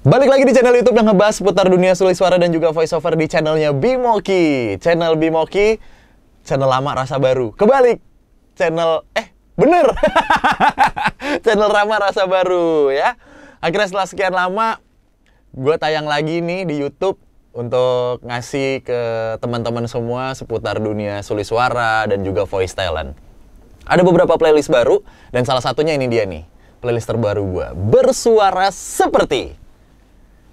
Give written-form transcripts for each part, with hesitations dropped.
Balik lagi di channel YouTube yang ngebahas seputar dunia suara dan juga voiceover di channelnya Bimoki. Channel Bimoki, channel lama rasa baru. Kebalik, channel bener, channel Rama rasa baru ya. Akhirnya setelah sekian lama, gue tayang lagi nih di YouTube untuk ngasih ke teman-teman semua seputar dunia suara dan juga voice talent. Ada beberapa playlist baru dan salah satunya ini dia nih, playlist terbaru gue, Bersuara Seperti.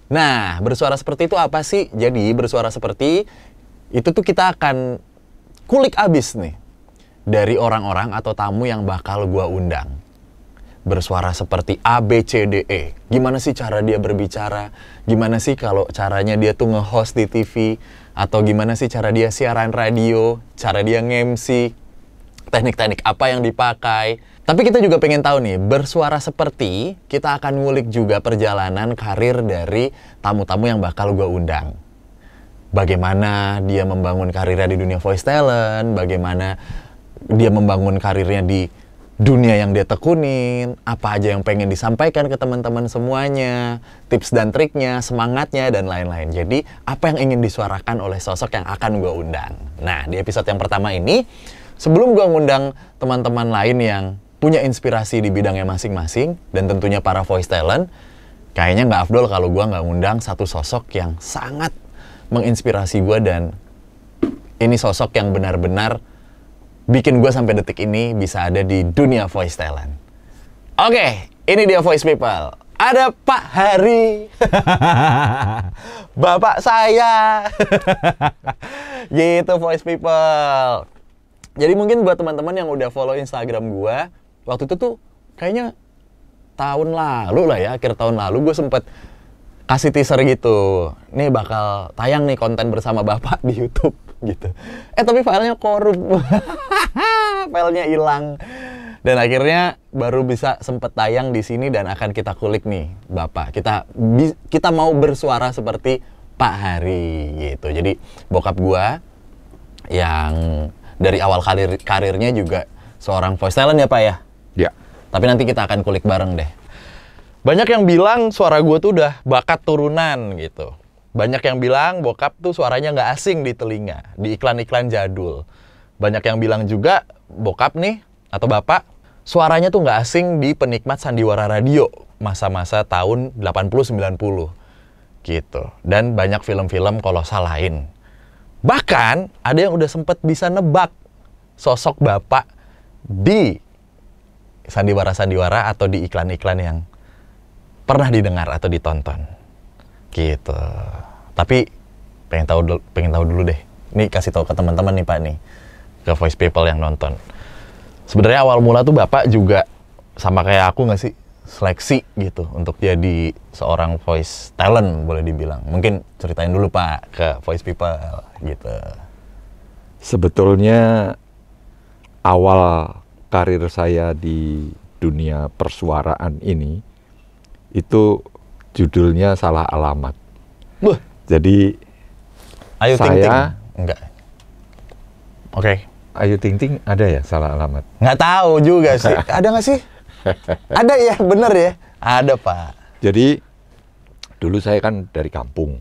Nah, bersuara seperti itu apa sih? Jadi, bersuara seperti itu tuh kita akan kulik abis nih dari orang-orang atau tamu yang bakal gua undang. Bersuara seperti A, B, C, D, E. Gimana sih cara dia berbicara? Gimana sih kalau caranya dia tuh nge-host di TV? Atau gimana sih cara dia siaran radio? Cara dia nge-MC? Teknik-teknik apa yang dipakai? Tapi kita juga pengen tahu nih, bersuara seperti kita akan ngulik juga perjalanan karir dari tamu-tamu yang bakal gue undang. Bagaimana dia membangun karirnya di dunia voice talent, bagaimana dia membangun karirnya di dunia yang dia tekunin, apa aja yang pengen disampaikan ke teman-teman semuanya, tips dan triknya, semangatnya, dan lain-lain. Jadi, apa yang ingin disuarakan oleh sosok yang akan gue undang. Nah, di episode yang pertama ini, sebelum gue ngundang teman-teman lain yang punya inspirasi di bidangnya masing-masing, dan tentunya para voice talent, kayaknya nggak afdol kalau gue nggak ngundang satu sosok yang sangat menginspirasi gue, dan ini sosok yang benar-benar bikin gue sampai detik ini bisa ada di dunia voice talent. Oke, ini dia voice people. Ada Pak Hari, bapak saya, gitu voice people. Jadi mungkin buat teman-teman yang udah follow Instagram gue, waktu itu tuh kayaknya tahun lalu lah ya, akhir tahun lalu gue sempet kasih teaser gitu. Nih bakal tayang nih konten bersama bapak di YouTube gitu. Tapi filenya korup, filenya hilang. Dan akhirnya baru bisa sempet tayang di sini dan akan kita kulik nih bapak. Kita mau bersuara seperti Pak Hari gitu. Jadi bokap gue yang dari awal karirnya juga seorang voice talent ya Pak ya? Ya. Tapi nanti kita akan kulik bareng deh. Banyak yang bilang suara gue tuh udah bakat turunan gitu. Banyak yang bilang bokap tuh suaranya nggak asing di telinga, di iklan-iklan jadul. Banyak yang bilang juga bokap nih, atau bapak, suaranya tuh nggak asing di penikmat sandiwara radio masa-masa tahun 80-90 gitu. Dan banyak film-film kolosal lain. Bahkan ada yang udah sempet bisa nebak sosok bapak di sandiwara-sandiwara atau di iklan-iklan yang pernah didengar atau ditonton gitu. Tapi pengen tahu dulu deh. Nih kasih tahu ke teman-teman nih Pak nih, ke voice people yang nonton. Sebenarnya awal mula tuh bapak juga sama kayak aku nggak sih, seleksi gitu untuk jadi seorang voice talent boleh dibilang. Mungkin ceritain dulu Pak ke voice people gitu. Sebetulnya awal karir saya di dunia persuaraan ini itu judulnya salah alamat. Jadi Ayu saya Ting Ting. Enggak. Oke. Ayu Ting Ting ada ya salah alamat? Nggak tahu juga sih. Ada nggak sih? Ada ya, bener ya. Ada Pak. Jadi dulu saya kan dari kampung.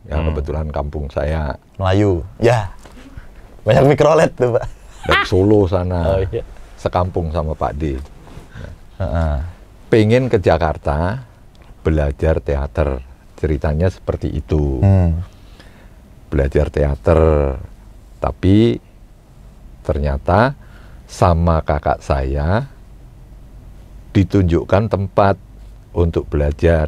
Ya kebetulan kampung saya Melayu. Ya. Banyak mikrolet tuh Pak. dari Solo sana. Oh iya. Sekampung sama Pak D. Pengen ke Jakarta belajar teater. Ceritanya seperti itu. Belajar teater, tapi ternyata sama kakak saya ditunjukkan tempat untuk belajar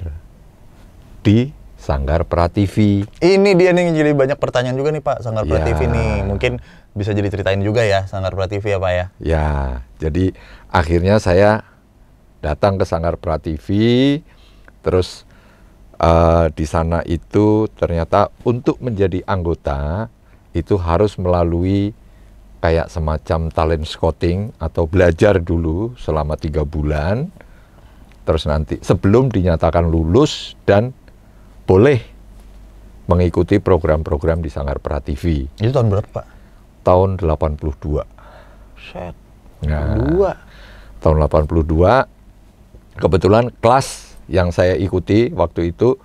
di Sanggar Prativi. Ini dia nih jadi banyak pertanyaan juga nih Pak, Sanggar Ya. Prativi nih. Mungkin bisa jadi ceritain juga ya Sanggar Prativi ya Pak ya. Ya, jadi akhirnya saya datang ke Sanggar Prativi, terus di sana itu ternyata untuk menjadi anggota itu harus melalui kayak semacam talent scouting atau belajar dulu selama 3 bulan, terus nanti sebelum dinyatakan lulus dan boleh mengikuti program-program di Sanggar Prativi. Itu tahun berapa Pak? Tahun 82. Set. Nah, tahun 82 kebetulan kelas yang saya ikuti waktu itu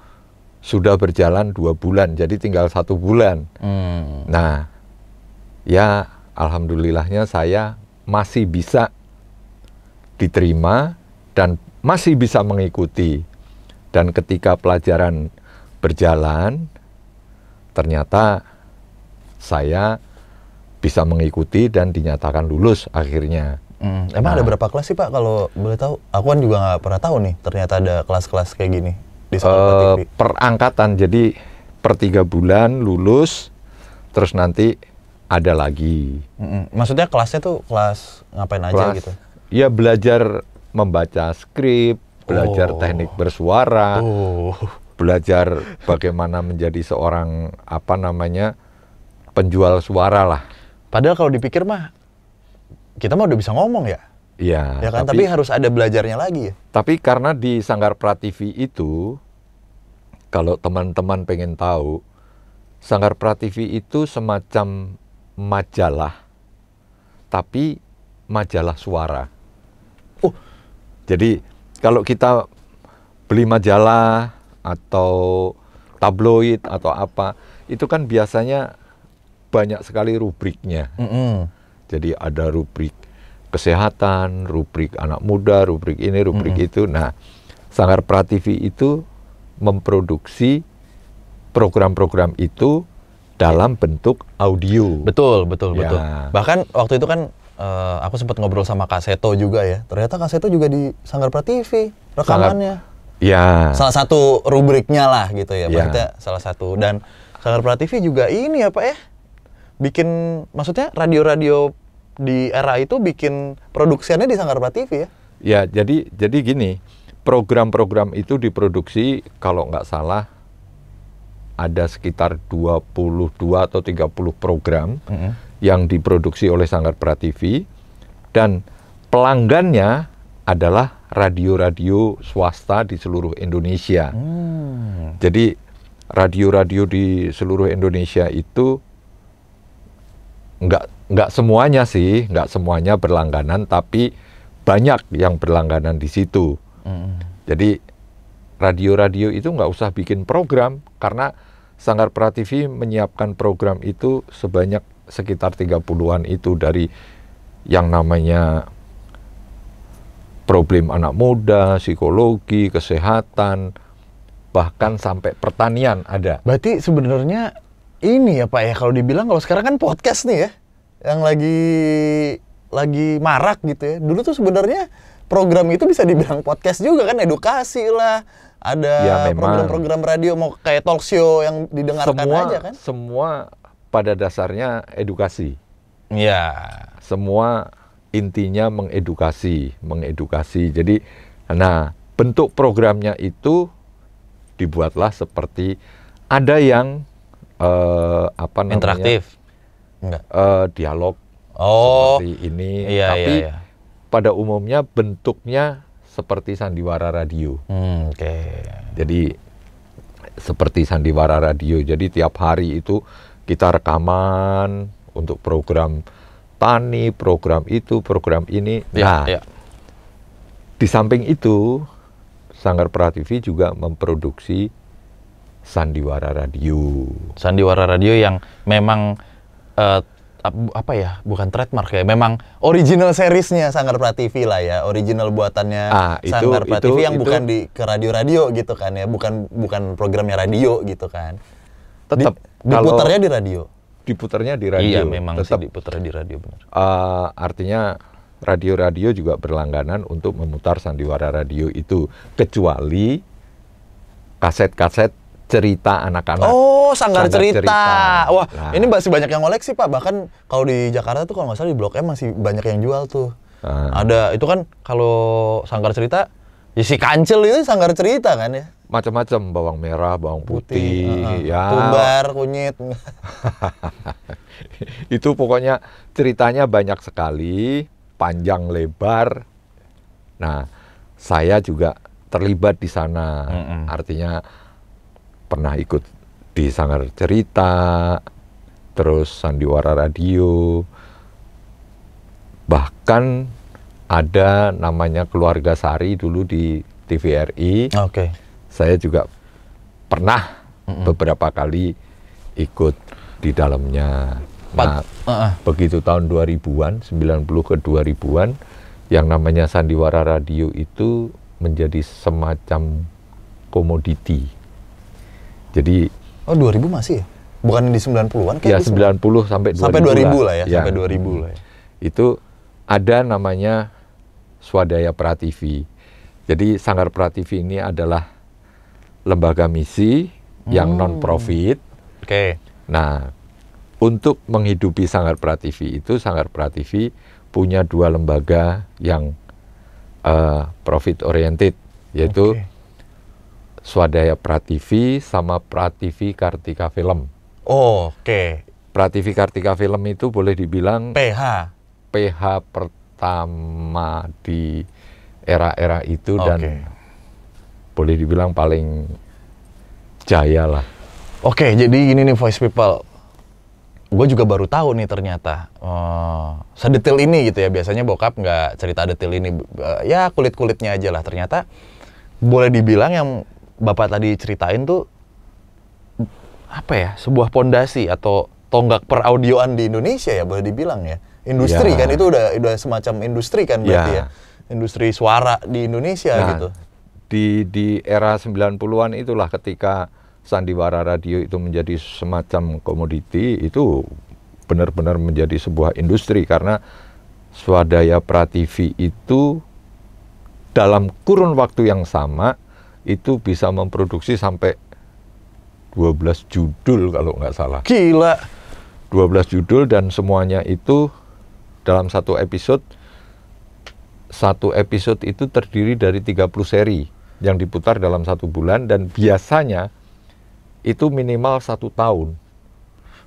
sudah berjalan 2 bulan, jadi tinggal 1 bulan. Nah, ya alhamdulillahnya saya masih bisa diterima dan masih bisa mengikuti. Dan ketika pelajaran berjalan, ternyata saya bisa mengikuti dan dinyatakan lulus akhirnya. Emang ada berapa kelas sih Pak kalau boleh tahu? Aku kan juga nggak pernah tahu nih, ternyata ada kelas-kelas kayak gini di Sekolah TV. Per angkatan, jadi per 3 bulan lulus, terus nanti ada lagi. Maksudnya kelasnya tuh kelas ngapain aja gitu? Ya belajar membaca skrip, belajar teknik bersuara, belajar bagaimana menjadi seorang penjual suara lah. Padahal kalau dipikir mah kita mah udah bisa ngomong ya. Iya. Ya kan, tapi harus ada belajarnya lagi ya. Tapi karena di Sanggar Prativi itu, kalau teman-teman pengen tahu, Sanggar Prativi itu semacam majalah, tapi majalah suara. Jadi kalau kita beli majalah atau tabloid atau apa, itu kan biasanya banyak sekali rubriknya. Jadi ada rubrik kesehatan, rubrik anak muda, rubrik ini, rubrik itu. Nah, Sanggar Prativi itu memproduksi program-program itu dalam bentuk audio. Betul. Ya. Bahkan waktu itu kan aku sempat ngobrol sama Kak Seto juga ya. Ternyata Kak Seto juga di Sanggar Prativi rekamannya. Ya. Salah satu rubriknya lah gitu ya. Maksudnya salah satu. Dan Sanggar Prativi juga ini ya Pak ya, bikin, maksudnya radio-radio di era itu bikin produksiannya di Sanggar Prativi ya? Ya, jadi gini, program-program itu diproduksi kalau nggak salah ada sekitar 22 atau 30 program yang diproduksi oleh Sanggar Prativi, dan pelanggannya adalah radio-radio swasta di seluruh Indonesia. Jadi radio-radio di seluruh Indonesia itu nggak semuanya sih, nggak semuanya berlangganan, tapi banyak yang berlangganan di situ. Jadi radio-radio itu nggak usah bikin program, karena Sanggar Prativi menyiapkan program itu sebanyak sekitar 30-an itu, dari yang namanya problem anak muda, psikologi, kesehatan, bahkan sampai pertanian ada. Berarti sebenarnya ini ya Pak ya, kalau dibilang, kalau sekarang kan podcast nih ya, yang lagi marak gitu ya. Dulu tuh sebenarnya program itu bisa dibilang podcast juga kan, edukasi lah. Ada program-program radio, mau kayak talk show yang didengarkan aja kan. Semua pada dasarnya edukasi. Iya. Semua intinya mengedukasi. Jadi, nah bentuk programnya itu dibuatlah seperti, ada yang interaktif, enggak? Dialog seperti ini, tapi pada umumnya bentuknya seperti sandiwara radio. Jadi seperti sandiwara radio. Jadi tiap hari itu kita rekaman untuk program tani, program itu, program ini. Di samping itu, Sanggar Prativi juga memproduksi sandiwara radio. Sandiwara radio yang memang bukan trademark ya, memang original seriesnya Sanggar Prativi lah ya, original buatannya Sanggar Prativi yang bukan ke radio-radio gitu kan ya, bukan programnya radio gitu kan. Tetap diputarnya di radio. Diputarnya di radio. Iya, memang tetap sih diputarnya di radio, benar. Artinya radio-radio juga berlangganan untuk memutar sandiwara radio itu, kecuali kaset-kaset cerita anak-anak. Oh, Sanggar cerita. Wah, ini masih banyak yang ngoleksi Pak. Bahkan kalau di Jakarta tuh kalau nggak salah di Blok M masih banyak yang jual tuh. Ada, itu kan kalau Sanggar cerita, ya si Kancil itu Sanggar cerita kan ya. Macam-macam, bawang merah, bawang putih, ya. Tumbar, kunyit. Itu pokoknya ceritanya banyak sekali, panjang lebar. Nah, saya juga terlibat di sana. Artinya pernah ikut di Sanggar cerita, terus sandiwara radio, bahkan ada namanya Keluarga Sari dulu di TVRI. Oke. Saya juga pernah beberapa kali ikut di dalamnya. Nah, begitu tahun 2000-an, 90 ke 2000-an, yang namanya sandiwara radio itu menjadi semacam komoditi. Jadi Oh, 2000 masih ya? Bukan di 90-an ya 90 sampai 2000 sampai 2000 lah ya, ya. sampai 2000 lah ya. Itu ada namanya Swadaya Prativi. Jadi Sanggar Prativi ini adalah lembaga misi yang non-profit. Oke. Nah, untuk menghidupi Sanggar Prativi itu, Sanggar Prativi punya dua lembaga yang profit oriented, yaitu Swadaya Prativi sama Prativi Kartika Film. Oh, oke. Prativi Kartika Film itu boleh dibilang PH. PH pertama di era-era itu dan boleh dibilang paling jaya lah. Oke, jadi gini nih Voice People. Gue juga baru tahu nih ternyata. Sedetail ini gitu ya. Biasanya bokap nggak cerita detail ini. Ya kulit-kulitnya aja lah. Ternyata boleh dibilang yang Bapak tadi ceritain tuh apa ya? Sebuah pondasi atau tonggak peraudioan di Indonesia ya boleh dibilang ya. Industri kan itu udah semacam industri kan berarti ya. Industri suara di Indonesia gitu. Di era 90-an itulah ketika sandiwara radio itu menjadi semacam komoditi, itu benar-benar menjadi sebuah industri karena Swadaya Prativi itu dalam kurun waktu yang sama itu bisa memproduksi sampai 12 judul kalau nggak salah. Gila. 12 judul dan semuanya itu dalam satu episode itu terdiri dari 30 seri yang diputar dalam 1 bulan dan biasanya itu minimal 1 tahun.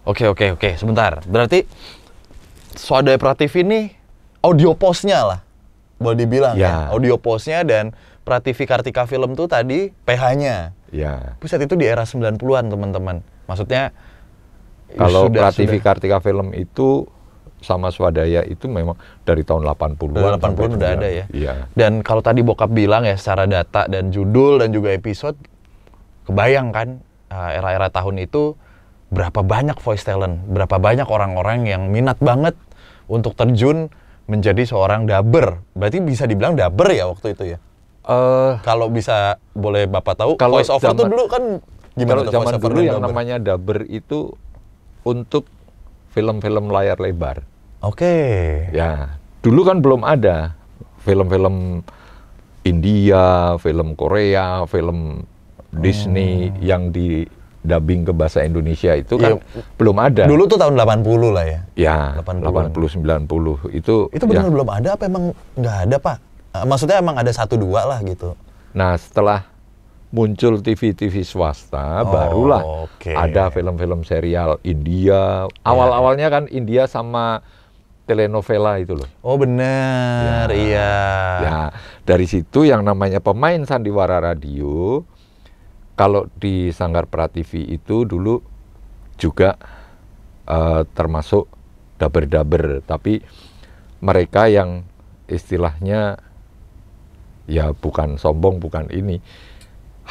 Oke, sebentar. Berarti Swadaya Prativi ini audio postnya lah, boleh dibilang ya. Audio postnya dan Prativi Kartika Film tuh tadi PH-nya. Ya. Pusat itu di era 90-an teman-teman. Maksudnya kalau Prativi Kartika Film itu sama Swadaya itu memang dari tahun 80-an. Dari 80-an udah ada ya. Iya. Dan kalau tadi bokap bilang ya secara data dan judul dan juga episode, kebayang kan era-era tahun itu berapa banyak voice talent, berapa banyak orang-orang yang minat banget untuk terjun menjadi seorang dubber. Berarti bisa dibilang dubber ya waktu itu ya? Kalau bisa boleh Bapak tahu, voice over tuh dulu kan gimana tuh? Kalau zaman dulu yang namanya dubber itu untuk film-film layar lebar. Oke. Ya, dulu kan belum ada film-film India, film Korea, film Disney yang di dubbing ke bahasa Indonesia itu kan belum ada. Dulu tuh tahun 80 lah ya? Ya, 80, 90 itu benar belum ada apa emang nggak ada Pak? Maksudnya emang ada 1-2 lah gitu? Nah, setelah muncul TV-TV swasta, barulah ada film-film serial India. Awal-awalnya kan India sama telenovela itu loh. Oh benar, iya. Ya, dari situ yang namanya pemain sandiwara radio, kalau di Sanggar Prativi itu dulu juga termasuk dubber-dubber, tapi mereka yang istilahnya ya bukan sombong, bukan ini,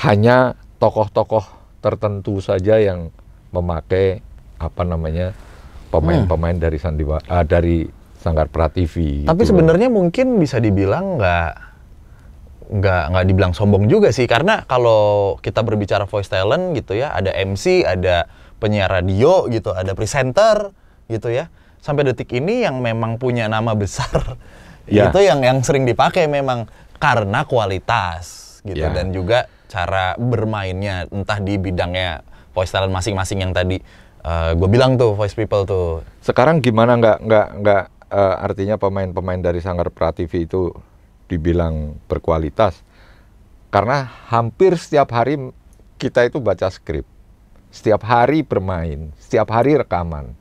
hanya tokoh-tokoh tertentu saja yang memakai apa namanya pemain-pemain dari dari Sanggar Prativi. Tapi gitu sebenarnya mungkin bisa dibilang nggak dibilang sombong juga sih, karena kalau kita berbicara voice talent gitu ya, ada MC, ada penyiar radio gitu, ada presenter gitu ya. Sampai detik ini yang memang punya nama besar itu yang sering dipakai memang karena kualitas gitu dan juga cara bermainnya, entah di bidangnya voice talent masing-masing yang tadi gue bilang tuh voice people tuh. Sekarang gimana nggak artinya pemain-pemain dari Sanggar Prativi itu dibilang berkualitas? Karena hampir setiap hari kita itu baca skrip, setiap hari bermain, setiap hari rekaman,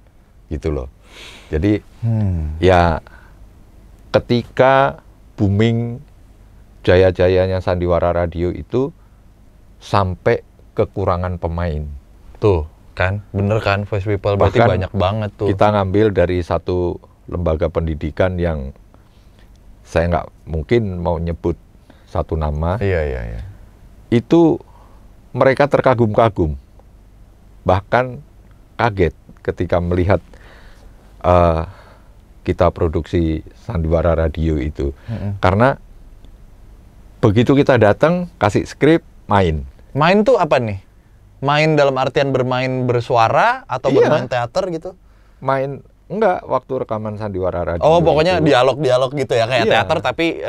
gitu loh. Jadi ya ketika booming jaya-jayanya sandiwara radio itu sampai kekurangan pemain. Tuh, kan? Bener kan? Voice people berarti Bahkan banyak banget tuh. Kita ngambil dari satu lembaga pendidikan yang saya nggak mungkin mau nyebut satu nama. Iya. Itu mereka terkagum-kagum, bahkan kaget ketika melihat kita produksi Sandiwara Radio itu. Karena begitu kita datang, kasih skrip, main. Main tuh apa nih? Main dalam artian bermain bersuara atau Iya. bermain teater gitu? Main, enggak, waktu rekaman Sandiwara Radio. Oh, pokoknya itu. dialog-dialog gitu ya, kayak Iya. teater tapi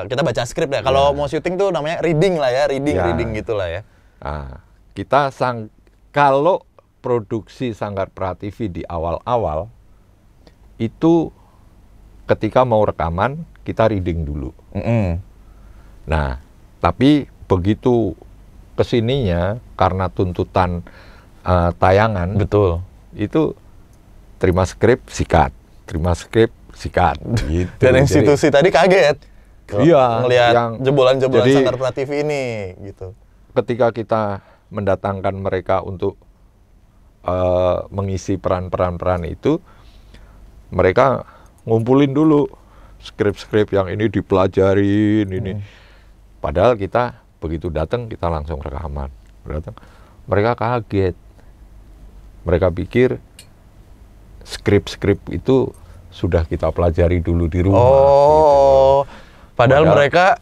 kita baca skrip ya. Kalau mau syuting tuh namanya reading lah ya, reading gitu lah ya. Nah, kita kalau produksi Sanggar Prativi di awal-awal itu ketika mau rekaman kita reading dulu. Nah, tapi begitu kesininya karena tuntutan tayangan, Betul. itu terima skrip sikat, terima skrip sikat. Gitu. Dan institusi tadi kaget. Iya, Ngelihat yang jebolan-jebolan jadi- Sanggar Prativi ini gitu. ketika kita mendatangkan mereka untuk mengisi peran-peran itu, mereka ngumpulin dulu skrip-skrip yang ini dipelajarin ini. Padahal kita begitu datang kita langsung rekaman. Mereka kaget. Mereka pikir skrip-skrip itu sudah kita pelajari dulu di rumah. Oh, padahal Padahal-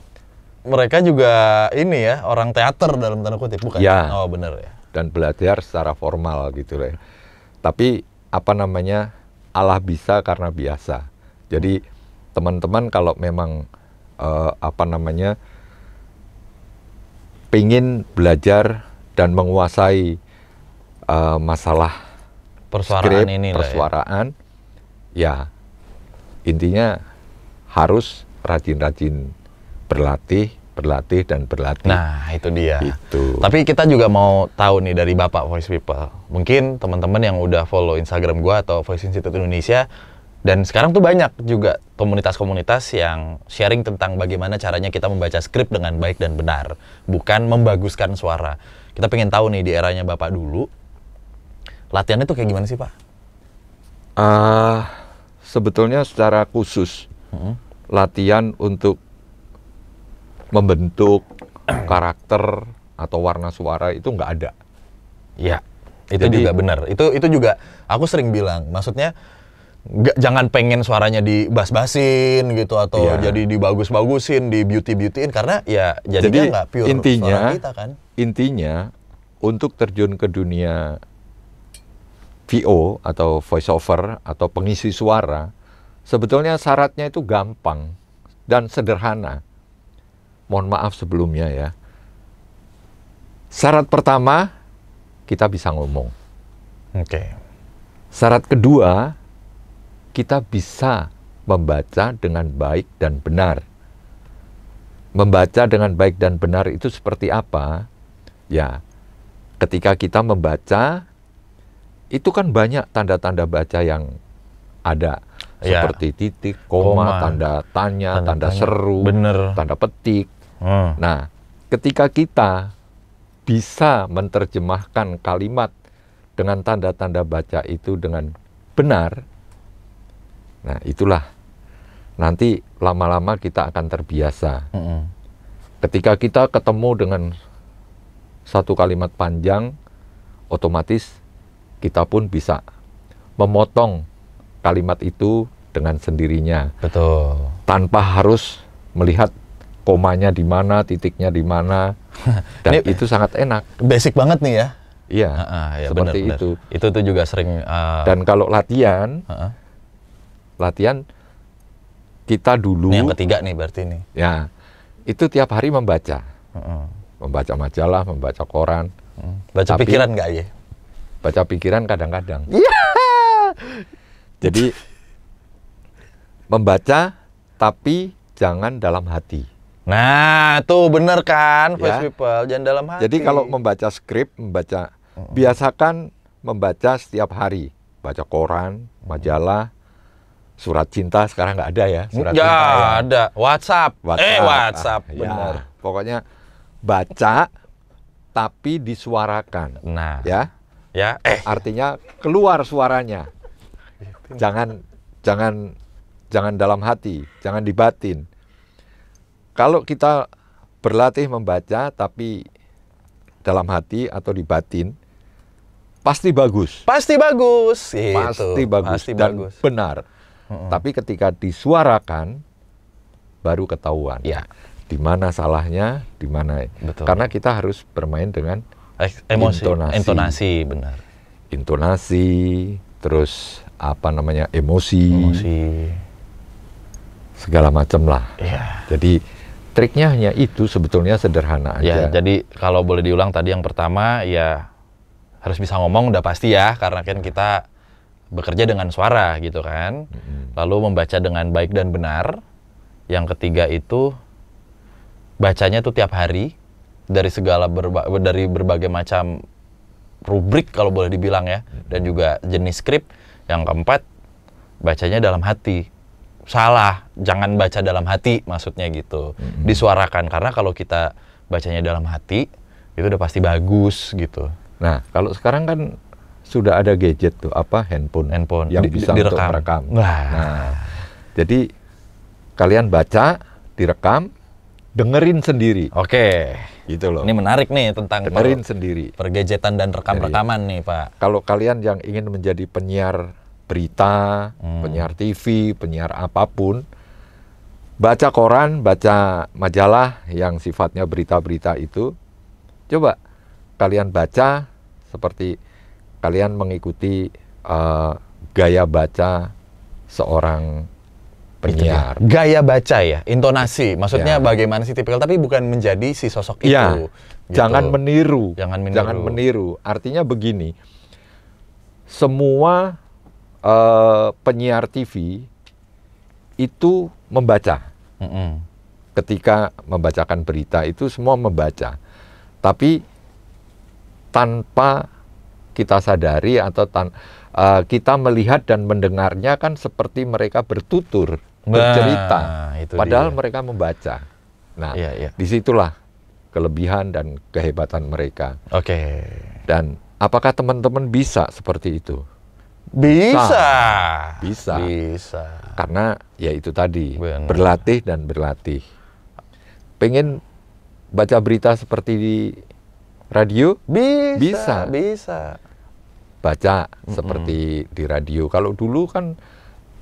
mereka juga ini ya, orang teater dalam tanda kutip, bukan? Ya. Oh, benar ya. Dan belajar secara formal gitu lah. Tapi apa namanya, Allah bisa karena biasa. Jadi teman-teman kalau memang apa namanya pengen belajar dan menguasai masalah Persuaraan skrip, ini lah ya. persuaraan, ya intinya harus rajin-rajin berlatih dan berlatih. Nah, itu dia. Gitu. Tapi kita juga mau tahu nih dari Bapak Voice People. Mungkin teman-teman yang udah follow Instagram gua atau Voice Institute Indonesia, dan sekarang tuh banyak juga komunitas-komunitas yang sharing tentang bagaimana caranya kita membaca skrip dengan baik dan benar, bukan membaguskan suara. Kita pengen tahu nih di eranya Bapak dulu, latihannya tuh kayak gimana sih, Pak? Sebetulnya secara khusus latihan untuk membentuk karakter atau warna suara itu nggak ada. Iya, itu Jadi- juga benar. Itu juga aku sering bilang. Maksudnya jangan pengen suaranya dibas-basin gitu atau Iya. jadi dibagus-bagusin, di beauty-beautyin karena ya jadinya Jadi nggak pure intinya, suara kita kan. intinya untuk terjun ke dunia VO atau voice over atau pengisi suara, sebetulnya syaratnya itu gampang dan sederhana. Mohon maaf sebelumnya ya. Syarat pertama, kita bisa ngomong. Oke. Syarat kedua, kita bisa membaca dengan baik dan benar. Membaca dengan baik dan benar itu seperti apa? Ya, ketika kita membaca, itu kan banyak tanda-tanda baca yang ada. Ya. Seperti titik, koma, tanda tanya, tanda seru, Bener. tanda petik. Nah, ketika kita bisa menerjemahkan kalimat dengan tanda-tanda baca itu dengan benar, nah itulah nanti lama-lama kita akan terbiasa. Ketika kita ketemu dengan satu kalimat panjang, otomatis kita pun bisa memotong kalimat itu dengan sendirinya, Betul. tanpa harus melihat komanya di mana, titiknya di mana, dan Ini- itu sangat enak. Basic banget nih ya. Iya, Ya, seperti bener. itu. Itu tuh juga sering. Dan kalau latihan kita dulu, Ini yang ketiga nih berarti nih. ya itu tiap hari membaca, membaca majalah, membaca koran, Baca Tapi- pikiran nggak ya? baca pikiran kadang-kadang. Iya. Jadi membaca tapi jangan dalam hati. Nah, tuh bener kan, Voice Ya. People, jangan dalam hati. Jadi kalau membaca skrip, biasakan membaca setiap hari, baca koran, majalah, surat cinta sekarang nggak ada ya, surat nggak cinta ya. ada, WhatsApp. WhatsApp, Ya, bener. pokoknya baca tapi disuarakan, Nah, ya. ya, Artinya keluar suaranya. Jangan dalam hati, jangan di batin. Kalau kita berlatih membaca tapi dalam hati atau di batin, pasti bagus. Pasti bagus. Gitu. Pasti bagus Pasti dan bagus. benar. Tapi ketika disuarakan, baru ketahuan. Ya. Di mana salahnya, di mana. Betul. Karena kita harus bermain dengan Emosi, intonasi. intonasi, benar. Intonasi, terus emosi. Segala macam lah. Iya. Jadi triknya hanya itu, sebetulnya sederhana Ya, aja. jadi kalau boleh diulang tadi yang pertama ya harus bisa ngomong udah pasti ya, karena kan kita bekerja dengan suara gitu kan. Lalu membaca dengan baik dan benar. Yang ketiga itu bacanya tuh tiap hari dari dari berbagai macam rubrik kalau boleh dibilang ya, dan juga jenis skrip. Yang keempat, bacanya dalam hati. Salah, jangan baca dalam hati maksudnya gitu. Disuarakan, karena kalau kita bacanya dalam hati itu udah pasti bagus gitu. Nah, kalau sekarang kan sudah ada gadget tuh, handphone yang bisa untuk merekam. Nah, jadi kalian baca, direkam, dengerin sendiri. Oke. Gitu loh. Ini menarik nih tentang Dengerin sendiri. pergadgetan dan rekam-rekaman nih, Pak. Kalau kalian yang ingin menjadi penyiar berita, penyiar TV, penyiar apapun, baca koran, baca majalah yang sifatnya berita-berita itu, coba kalian baca seperti kalian mengikuti gaya baca seorang penyiar. Gaya baca ya, intonasi. Maksudnya Ya. bagaimana sih tipikal, tapi bukan menjadi si sosok itu. Ya, gitu. jangan meniru. Jangan meniru. Artinya begini, semua penyiar TV itu membaca. Ketika membacakan berita itu semua membaca. Tapi tanpa kita sadari atau kita melihat dan mendengarnya kan seperti mereka bertutur, bercerita. itu Padahal dia. mereka membaca. Nah, Iya. disitulah kelebihan dan kehebatan mereka. Oke. Dan apakah teman-teman bisa seperti itu? Bisa. Karena ya itu tadi, Benar. berlatih dan berlatih. Pengen baca berita seperti di radio? Bisa. Baca seperti di radio. Kalau dulu kan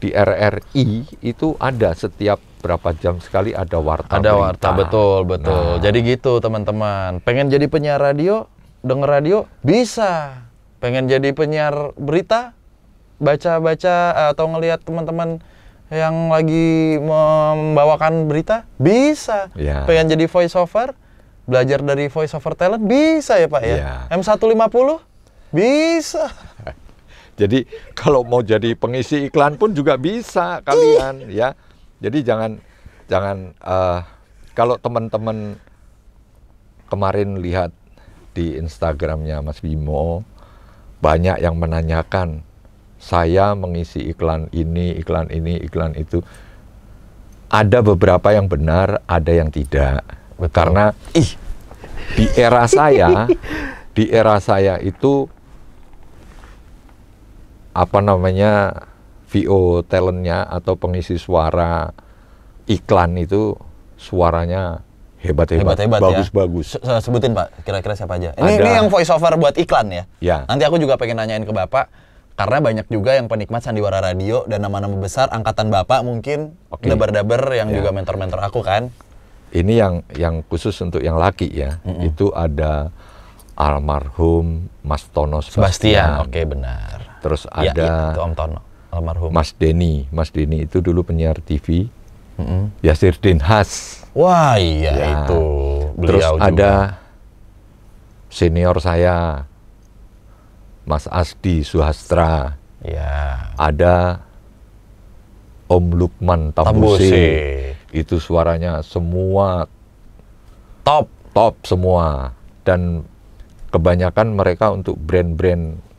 di RRI itu ada setiap berapa jam sekali ada warta Ada berita. warta, betul. Nah. Jadi gitu teman-teman. Pengen jadi penyiar radio, denger radio, bisa. Pengen jadi penyiar berita, baca-baca atau ngelihat teman-teman yang lagi membawakan berita, bisa. Ya. Pengen jadi voice over, belajar dari voice over talent, bisa ya Pak ya? Ya. M150, bisa. Jadi kalau mau jadi pengisi iklan pun juga bisa kalian ya. Jadi jangan kalau teman-teman kemarin lihat di Instagramnya Mas Bimo, banyak yang menanyakan, saya mengisi iklan ini, iklan itu. Ada beberapa yang benar, ada yang tidak. Betul. Karena di era saya itu VO talentnya atau pengisi suara iklan itu suaranya hebat-hebat, bagus-bagus. Sebutin Pak, kira-kira siapa aja? Ada. Ini yang voice over buat iklan ya? Ya. Nanti aku juga pengen nanyain ke Bapak, karena banyak juga yang penikmat sandiwara radio dan nama-nama besar angkatan Bapak mungkin, Oke. dabar-dabar yang Ya. juga mentor-mentor aku kan. Ini yang khusus untuk yang laki ya. Itu ada almarhum Mas Tono Sebastian, oke benar. Terus Ya, ada itu Om Tono, almarhum. Mas Denny itu dulu penyiar TV. Yasirdin Has. Wah iya Ya. itu, Terus beliau juga. ada senior saya, Mas Asdi Suhastra. Ya. Ada Om Lukman Tambuse. Itu suaranya semua Top. semua. Dan kebanyakan mereka untuk brand-brand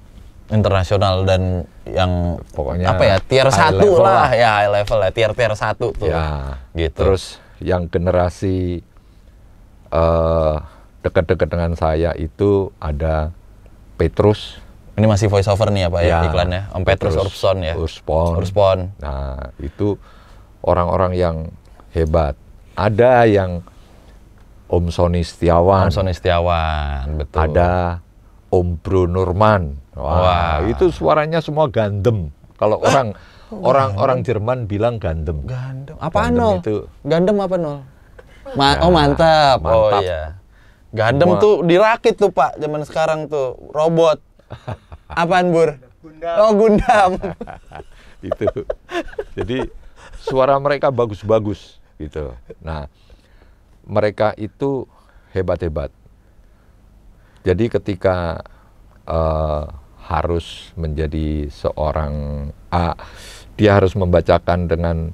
Internasional dan yang pokoknya apa ya, tier high 1 level lah, ya high level ya, tier 1 tuh. Ya, Gitu. terus yang generasi dekat-dekat dengan saya itu ada Petrus. Ini masih voice over nih ya Pak ya, Ya, iklannya. Om Petrus Urspon ya. Urspon. Nah, itu orang-orang yang hebat. Ada yang Om Sony Setiawan, Om Sony Setiawan, betul. ada Om Bro Nurman. Wah, itu suaranya semua gandem. Kalau orang Jerman bilang gandem. Gandem. Apa Gandem Nol? itu. Gandem apa Nol? Ya, Oh mantap. Oh mantap. iya. Gandem Semua. tuh dirakit tuh Pak, zaman sekarang tuh robot. Apaan Bur? Gundam. Oh Gundam. Itu. Jadi suara mereka bagus-bagus gitu. Nah, mereka itu hebat-hebat. Jadi ketika harus menjadi seorang dia harus membacakan dengan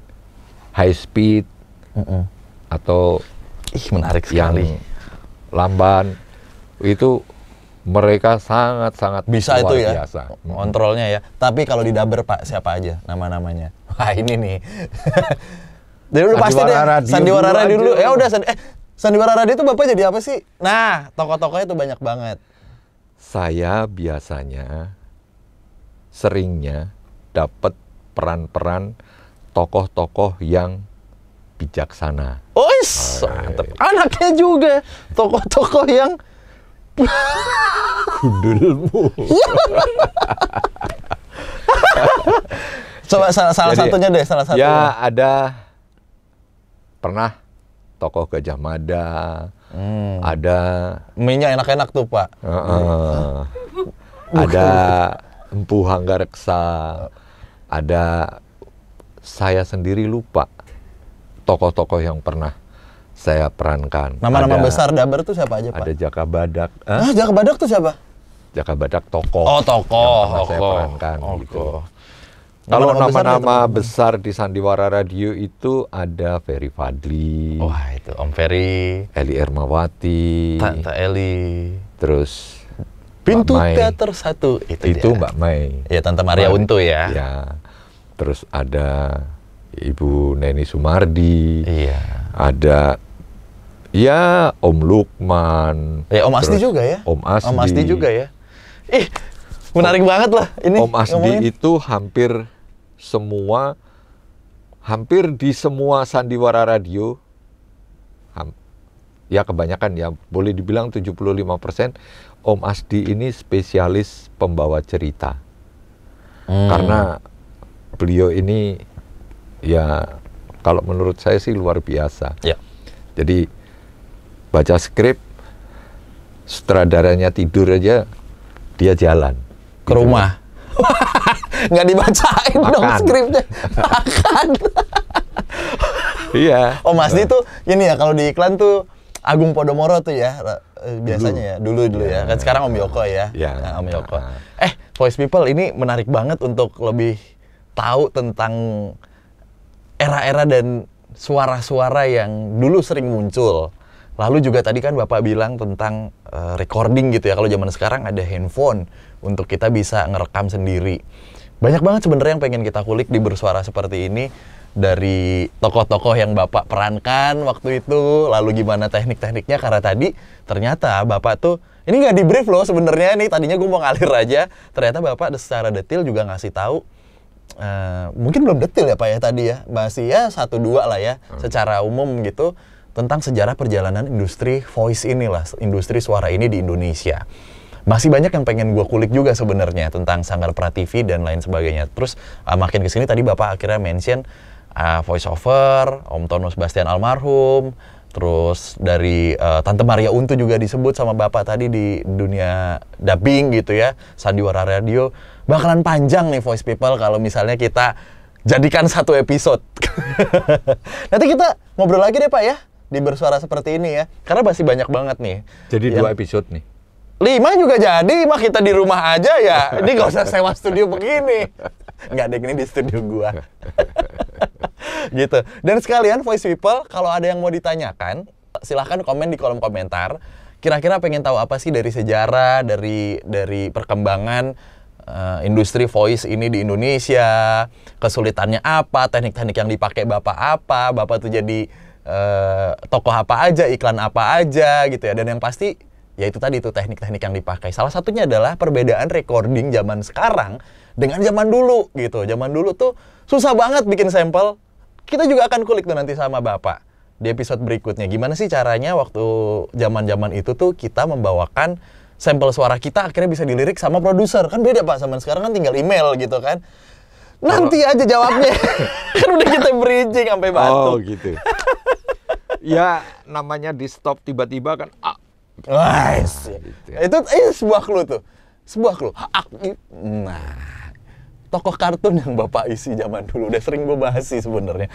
high speed atau Menarik yang sekali. lamban, itu mereka sangat-sangat Bisa luar itu ya, biasa. kontrolnya ya. Tapi kalau di dubber Pak, siapa aja nama-namanya? Wah ini nih. Jadi udah pasti deh, Sandiwara Radio Sandiwara Radio dulu dulu. aja. Ya udah, Sandiwara Radio itu Bapak jadi apa sih? Nah, tokoh-tokohnya tuh banyak banget. Saya biasanya seringnya dapat peran-peran tokoh-tokoh yang bijaksana. Ois, mantep. Anaknya juga tokoh-tokoh yang Gundulmu. coba salah Jadi, satunya deh, salah satunya. Ya ada pernah tokoh Gajah Mada, ada Mie-nya enak-enak tuh Pak. ada Empu Hanggareksa, ada saya sendiri lupa tokoh-tokoh yang pernah saya perankan. Nama-nama Ada- besar dubber tuh siapa aja Pak? Ada Jaka Badak. Ah, Jaka Badak tuh siapa? Jaka Badak tokoh. Oh tokoh, yang pernah saya perankan gitu. Kalau Nama-nama besar nama-nama itu, besar di Sandiwara Radio itu ada Ferry Fadli, wah itu Om Ferry, Eli Ermawati, Tante Eli, terus Pintu Mbak Mai. Teater 1 Itu dia. Mbak Mai. Ya Tante Maria Untu ya. Ya. Terus ada Ibu Neni Sumardi. Iya. Ada ya Om Lukman. Ya Om Asdi Terus juga ya. Om Asdi. Om Asdi juga ya. Ih, menarik banget lah ini. Om Asdi ngomongin. itu hampir di semua Sandiwara Radio, ya kebanyakan ya, boleh dibilang 75%, Om Asdi ini spesialis pembawa cerita. Karena beliau ini ya kalau menurut saya sih luar biasa. Ya. Jadi baca skrip, sutradaranya tidur aja, dia jalan Ke rumah. Nggak dibacain dong Makan. skripnya. Makan. Iya. Om Asdi tuh ini ya kalau di iklan tuh Agung Podomoro tuh ya biasanya ya dulu ya kan sekarang Om Yoko ya. Ya. Nah, Om Yoko. Voice People ini menarik banget untuk lebih tahu tentang era-era dan suara-suara yang dulu sering muncul. Lalu juga tadi kan Bapak bilang tentang recording gitu ya. Kalau zaman sekarang ada handphone untuk kita bisa ngerekam sendiri. Banyak banget sebenarnya yang pengen kita kulik di Bersuara Seperti ini. Dari tokoh-tokoh yang Bapak perankan waktu itu, lalu gimana teknik-tekniknya, karena tadi ternyata Bapak tuh, ini nggak di-brief loh sebenarnya nih, tadinya gue mau ngalir aja, ternyata Bapak secara detail juga ngasih tahu, mungkin belum detail ya Pak ya tadi ya, masih ya 1-2 lah ya, secara umum gitu, tentang sejarah perjalanan industri voice inilah, industri suara ini di Indonesia. Masih banyak yang pengen gue kulik juga sebenarnya tentang Sanggar Prativi dan lain sebagainya. Terus makin kesini tadi Bapak akhirnya mention voice over, Om Tono Sebastian almarhum, terus dari Tante Maria Untu juga disebut sama Bapak tadi di dunia dubbing gitu ya, Sandiwara Radio. Bakalan panjang nih Voice People kalau misalnya kita jadikan satu episode. Nanti kita ngobrol lagi deh Pak ya, di Bersuara Seperti ini ya, karena masih banyak banget nih. Jadi yang 2 episode nih. 5 juga jadi, mah kita di rumah aja ya. Ini gak usah sewa studio begini. Nggak deh, ini di studio gua. Gitu. Dan sekalian Voice People, kalau ada yang mau ditanyakan, silahkan komen di kolom komentar. Kira-kira pengen tahu apa sih dari sejarah, dari perkembangan industri voice ini di Indonesia, kesulitannya apa, teknik-teknik yang dipakai Bapak apa, Bapak tuh jadi tokoh apa aja, iklan apa aja gitu ya. Dan yang pasti ya itu tadi tuh teknik-teknik yang dipakai. Salah satunya adalah perbedaan recording zaman sekarang dengan zaman dulu gitu. Zaman dulu tuh susah banget bikin sampel. Kita juga akan kulik tuh nanti sama Bapak. di episode berikutnya. Gimana sih caranya waktu zaman-zaman itu tuh kita membawakan sampel suara kita akhirnya bisa dilirik sama produser. Kan beda Pak, sama sekarang kan tinggal email gitu kan. Nanti aja jawabnya. Kan udah kita bridging sampai batuk. Oh gitu. Ya namanya di stop tiba-tiba kan. Wah, gitu ya. itu sebuah clue tuh. Sebuah clue. Nah, tokoh kartun yang Bapak isi zaman dulu udah sering gue bahas sih sebenarnya.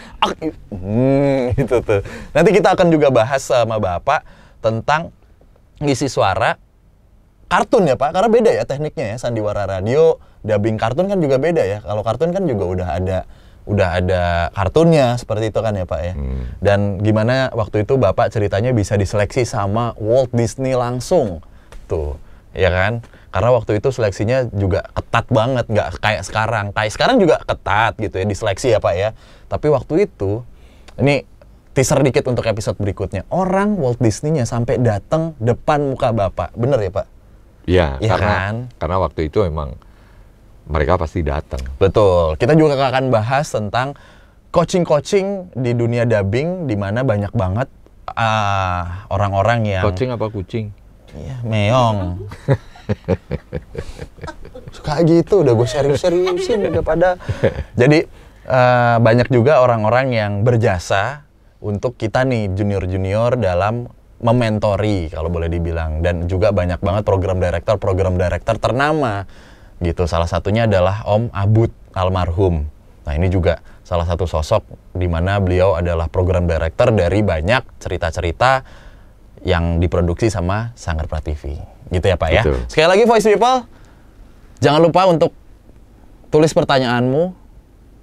Gitu tuh. Nanti kita akan juga bahas sama Bapak tentang ngisi suara kartun ya Pak, karena beda ya tekniknya ya, sandiwara radio, dubbing kartun kan juga beda ya. Kalau kartun kan juga udah ada kartunnya seperti itu kan ya Pak ya. Dan gimana waktu itu Bapak ceritanya bisa diseleksi sama Walt Disney langsung tuh, ya kan? Karena waktu itu seleksinya juga ketat banget, nggak kayak sekarang. Kayak sekarang juga ketat gitu ya, diseleksi ya Pak ya. Tapi waktu itu, ini teaser dikit untuk episode berikutnya. Orang Walt Disney-nya sampai datang depan muka Bapak. Bener ya Pak? Iya, Ya karena waktu itu emang mereka pasti datang. Betul. Kita juga akan bahas tentang coaching-coaching di dunia dubbing, di mana banyak banget orang-orang yang... Coaching apa kucing? Iya, meong. Suka gitu, udah gue serius-seriusin udah pada. Jadi banyak juga orang-orang yang berjasa untuk kita nih junior-junior dalam mementori kalau boleh dibilang, dan juga banyak banget program director ternama gitu. Salah satunya adalah Om Abud almarhum. Nah ini juga salah satu sosok di mana beliau adalah program director dari banyak cerita-cerita yang diproduksi sama Sanggar Prativi. Gitu ya Pak ya. Betul. Sekali lagi Voice People, jangan lupa untuk tulis pertanyaanmu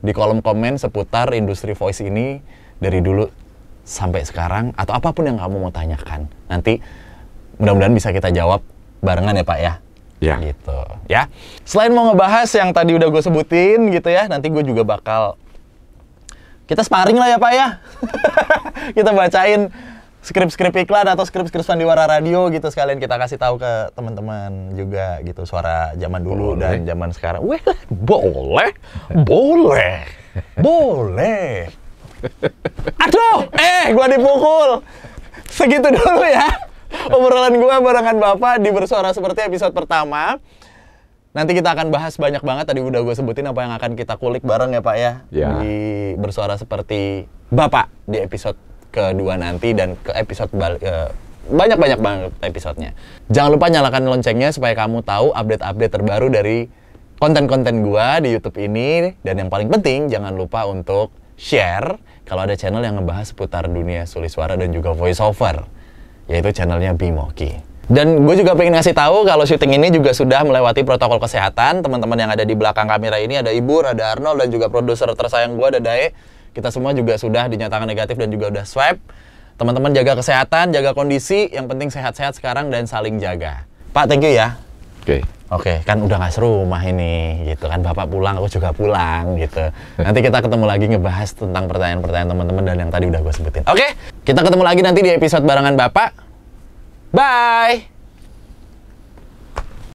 di kolom komen seputar industri voice ini dari dulu sampai sekarang, atau apapun yang kamu mau tanyakan. Nanti mudah-mudahan bisa kita jawab barengan ya Pak ya. Ya. Gitu ya. Selain mau ngebahas yang tadi udah gue sebutin gitu ya, nanti gue juga bakal kita sparring lah ya Pak ya. Kita bacain skrip-skrip iklan atau skrip-skrip sandiwara radio gitu, sekalian kita kasih tahu ke teman-teman juga gitu, suara zaman dulu dan zaman sekarang. Weh, boleh. Aduh, gua dipukul. Segitu dulu ya obrolan gua barengan Bapak di Bersuara Seperti episode pertama. Nanti kita akan bahas banyak banget, tadi udah gue sebutin apa yang akan kita kulik bareng ya Pak ya. Di Bersuara Seperti Bapak di episode kedua nanti, dan ke episode banyak-banyak banget episodenya. Jangan lupa nyalakan loncengnya supaya kamu tahu update-update terbaru dari konten-konten gua di YouTube ini. Dan yang paling penting, jangan lupa untuk share kalau ada channel yang ngebahas seputar dunia suliswara dan juga voice over, yaitu channelnya Bimoki. Dan gue juga pengen ngasih tahu kalau syuting ini juga sudah melewati protokol kesehatan. Teman-teman yang ada di belakang kamera ini ada Ibu, ada Arnold, dan juga produser tersayang gue ada Dae. Kita semua juga sudah dinyatakan negatif dan juga udah swab. Teman-teman jaga kesehatan, jaga kondisi, yang penting sehat-sehat sekarang dan saling jaga. Pak, thank you ya. Oke, kan udah gak serumah ini gitu kan. Bapak pulang, aku juga pulang gitu. Nanti kita ketemu lagi ngebahas tentang pertanyaan-pertanyaan teman-teman dan yang tadi udah gue sebutin. Oke, kita ketemu lagi nanti di episode barengan Bapak. Bye!